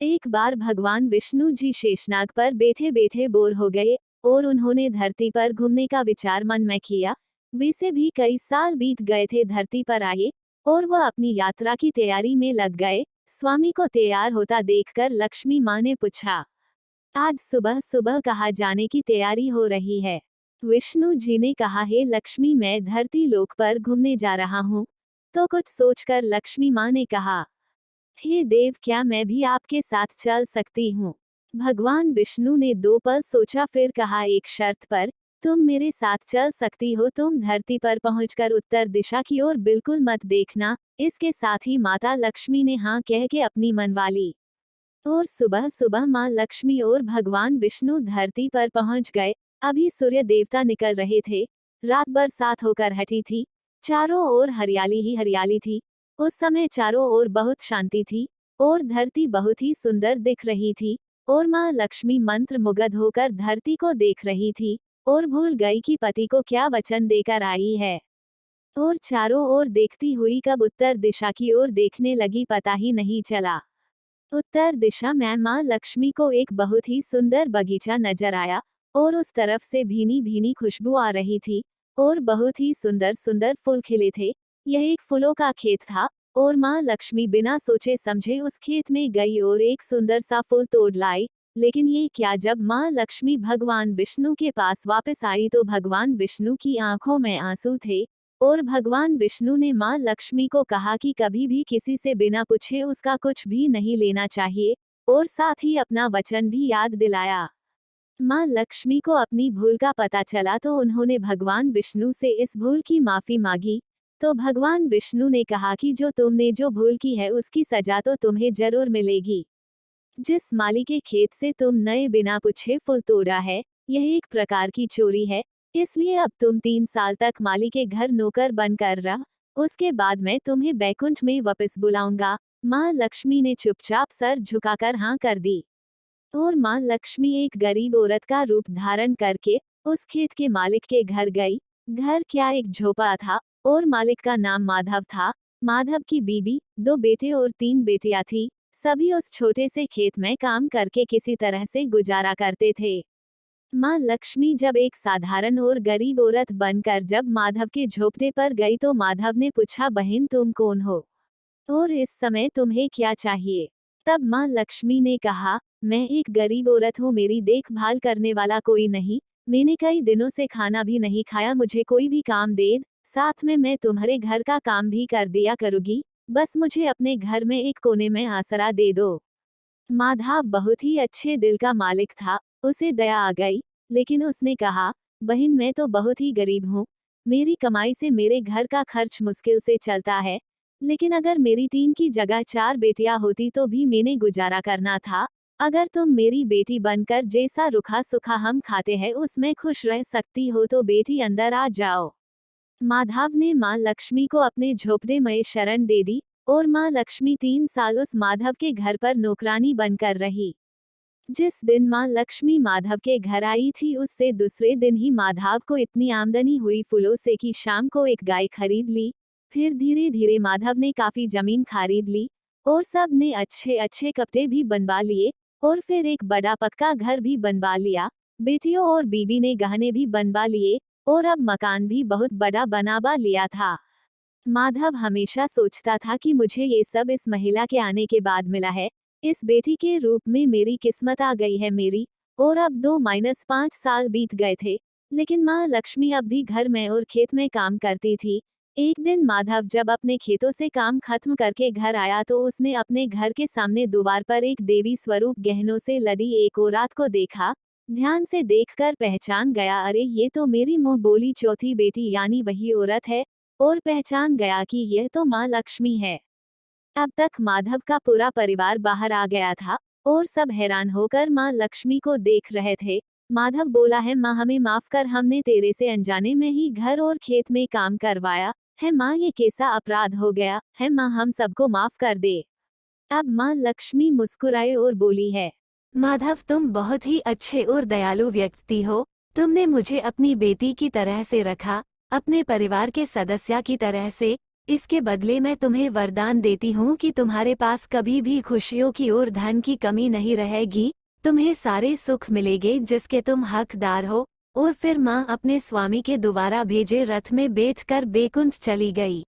एक बार भगवान विष्णु जी शेषनाग पर बैठे बैठे बोर हो गए और उन्होंने धरती पर घूमने का विचार मन में किया। वैसे भी कई साल बीत गए थे धरती पर आए और वह अपनी यात्रा की तैयारी में लग गए। स्वामी को तैयार होता देखकर लक्ष्मी माँ ने पूछा, आज सुबह सुबह कहाँ जाने की तैयारी हो रही है? विष्णु जी ने कहा, हे लक्ष्मी, मैं धरती लोक पर घूमने जा रहा हूँ। तो कुछ सोचकर लक्ष्मी माँ ने कहा, हे देव, क्या मैं भी आपके साथ चल सकती हूँ? भगवान विष्णु ने 2 पल सोचा, फिर कहा, एक शर्त पर। तुम मेरे साथ चल सकती हो। तुम धरती पर पहुंचकर उत्तर दिशा की ओर बिल्कुल मत देखना। इसके साथ ही माता लक्ष्मी ने हाँ कह के अपनी मनवाली और सुबह सुबह माँ लक्ष्मी और भगवान विष्णु धरती पर पहुंच गए। अभी सूर्य देवता निकल रहे थे। रात बरसात होकर हटी थी। चारों ओर हरियाली ही हरियाली थी। उस समय चारों ओर बहुत शांति थी और धरती बहुत ही सुंदर दिख रही थी और माँ लक्ष्मी मंत्र मुग्ध होकर धरती को देख रही थी और भूल गई कि पति को क्या वचन देकर आई है और चारों ओर देखती हुई कब उत्तर दिशा की ओर देखने लगी पता ही नहीं चला। उत्तर दिशा में माँ लक्ष्मी को एक बहुत ही सुंदर बगीचा नजर आया और उस तरफ से भीनी भीनी खुशबू आ रही थी और बहुत ही सुंदर सुंदर फूल खिले थे। यह एक फूलों का खेत था और माँ लक्ष्मी बिना सोचे समझे उस खेत में गई और एक सुंदर सा फूल तोड़ लाई। लेकिन ये क्या, जब माँ लक्ष्मी भगवान विष्णु के पास वापस आई तो भगवान विष्णु की आंखों में आंसू थे और भगवान विष्णु ने माँ लक्ष्मी को कहा कि कभी भी किसी से बिना पूछे उसका कुछ भी नहीं लेना चाहिए और साथ ही अपना वचन भी याद दिलाया। माँ लक्ष्मी को अपनी भूल का पता चला तो उन्होंने भगवान विष्णु से इस भूल की माफी मांगी। तो भगवान विष्णु ने कहा कि जो तुमने जो भूल की है उसकी सजा तो तुम्हें जरूर मिलेगी। जिस माली के खेत से तुम नए बिना पूछे फूल तोड़ा है, यह एक प्रकार की चोरी है। इसलिए अब तुम 3 साल तक माली के घर नौकर बनकर रह। उसके बाद मैं तुम्हें बैकुंठ में वापस बुलाऊंगा। माँ लक्ष्मी ने चुपचाप सर झुकाकर हाँ कर दी और माँ लक्ष्मी एक गरीब औरत का रूप धारण करके उस खेत के मालिक के घर गई। घर क्या, एक झोपड़ा था और मालिक का नाम माधव था। माधव की बीबी, 2 बेटे और 3 बेटियां थी। सभी उस छोटे से खेत में काम करके किसी तरह से गुजारा करते थे। माँ लक्ष्मी जब एक साधारण और गरीब औरत बनकर जब माधव के झोपड़े पर गई तो माधव ने पूछा, बहन तुम कौन हो और इस समय तुम्हें क्या चाहिए? तब माँ लक्ष्मी ने कहा, मैं एक गरीब औरत हूँ, मेरी देखभाल करने वाला कोई नहीं। मैंने कई दिनों से खाना भी नहीं खाया, मुझे कोई भी काम दे, साथ में मैं तुम्हारे घर का काम भी कर दिया करूँगी। बस मुझे अपने घर में एक कोने में आसरा दे दो। माधव बहुत ही अच्छे दिल का मालिक था। उसे दया आ गई, लेकिन उसने कहा, बहन मैं तो बहुत ही गरीब हूँ। मेरी कमाई से मेरे घर का खर्च मुश्किल से चलता है। लेकिन अगर मेरी 3 की जगह 4 बेटियां होती तो भी मैंने गुजारा करना था। अगर तुम मेरी बेटी बनकर जैसा रूखा सूखा हम खाते हैं उसमें खुश रह सकती हो तो बेटी अंदर आ जाओ। माधव ने माँ लक्ष्मी को अपने झोपड़े में शरण दे दी और माँ लक्ष्मी 3 साल उस माधव के घर पर नौकरानी बनकर रही। जिस दिन माँ लक्ष्मी माधव के घर आई थी उससे दूसरे दिन ही माधव को इतनी आमदनी हुई फूलों से कि शाम को एक गाय खरीद ली। फिर धीरे धीरे माधव ने काफी जमीन खरीद ली और सब ने अच्छे अच्छे कपड़े भी बनवा लिए और फिर एक बड़ा पक्का घर भी बनवा लिया। बेटियों और बीबी ने गहने भी बनवा लिए और अब मकान भी बहुत बड़ा बनवा लिया था। माधव हमेशा सोचता था कि मुझे ये सब इस महिला के आने के बाद मिला है। इस बेटी के रूप में मेरी किस्मत आ गई है मेरी। और अब 2-5 साल बीत गए थे, लेकिन माँ लक्ष्मी अब भी घर में और खेत में काम करती थी। एक दिन माधव जब अपने खेतों से काम खत्म करके घर आया तो उसने अपने घर के सामने द्वार पर एक देवी स्वरूप गहनों से लदी एक औरत को देखा। ध्यान से देखकर पहचान गया, अरे ये तो मेरी मुंह बोली चौथी बेटी यानी वही औरत है। और पहचान गया कि यह तो माँ लक्ष्मी है। अब तक माधव का पूरा परिवार बाहर आ गया था और सब हैरान होकर माँ लक्ष्मी को देख रहे थे। माधव बोला, है माँ हमें माफ कर, हमने तेरे से अनजाने में ही घर और खेत में काम करवाया है माँ, ये कैसा अपराध हो गया है माँ, हम सबको माफ कर दे। अब माँ लक्ष्मी मुस्कुराए और बोली है, माधव तुम बहुत ही अच्छे और दयालु व्यक्ति हो। तुमने मुझे अपनी बेटी की तरह से रखा, अपने परिवार के सदस्य की तरह से। इसके बदले मैं तुम्हें वरदान देती हूँ कि तुम्हारे पास कभी भी खुशियों की और धन की कमी नहीं रहेगी, तुम्हें सारे सुख मिलेंगे जिसके तुम हकदार हो। और फिर माँ अपने स्वामी के दोबारा भेजे रथ में बैठकर बैकुंठ चली गई।